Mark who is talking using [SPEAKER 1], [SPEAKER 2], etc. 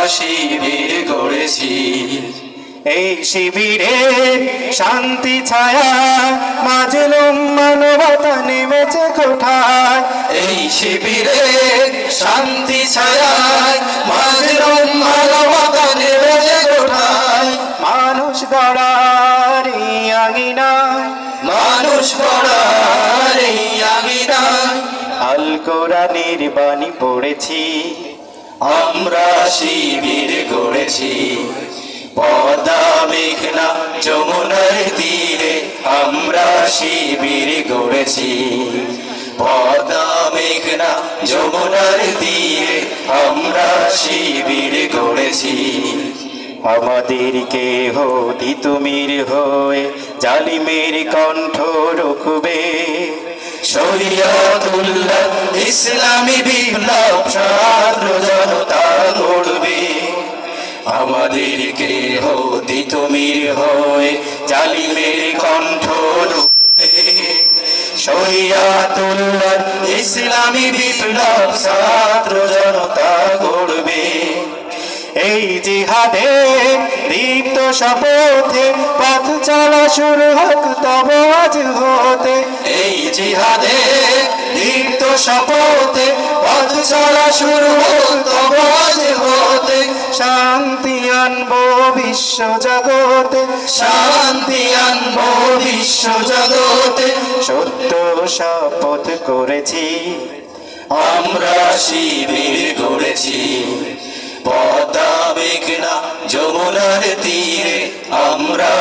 [SPEAKER 1] শিবির গড়েছি।
[SPEAKER 2] এই শিবিরে শান্তি ছায়া মাজলুম মানবতা নেমেছে কোঠায়।
[SPEAKER 1] এই শিবিরে শান্তি ছায়ায় মাজলুম মানবতা নেমেছে কোঠায়।
[SPEAKER 2] মানুষ গড়ার এই আঙিনায়,
[SPEAKER 1] মানুষ গড়ার এই আঙিনায়
[SPEAKER 2] আল কোরআনের বাণী পড়েছি।
[SPEAKER 1] আমরা শিবির গড়েছি। পদ্মা মেঘনা যমুনার তীরে আমরা শিবির গড়েছি। পদ্মা মেঘনা যমুনার তীরে আমরা শিবির গড়েছি।
[SPEAKER 2] আমাদেরকে হতি তুমির হয়ে জালিমের কণ্ঠ রুখবে।
[SPEAKER 1] শরিয়াতুল্লাহ ইসলামী বিপ্লব ছাত্র জনতা গড়বে। আমাদেরকে হতি তুমির হয়ে জালিমের কণ্ঠ রুখবে। শরিয়াতুল্লাহ ইসলামী বিপ্লব ছাত্র জনতা গড়বে।
[SPEAKER 2] এই জিহাদে দীপ্ত শপথে পথ চলা শুরু হোক তব আজ হতে।
[SPEAKER 1] এই জিহাদে দীপ্ত শপথে পথ চলা শুরু হোক তব আজ হতে।
[SPEAKER 2] শান্তি আনবো বিশ্ব জগতে,
[SPEAKER 1] শান্তি আনবো বিশ্ব জগতে।
[SPEAKER 2] সত্য শপথ করেছি।
[SPEAKER 1] আমরা শিবির গড়েছি। পদ্মা মেঘনা যমুনার তীরে আমরা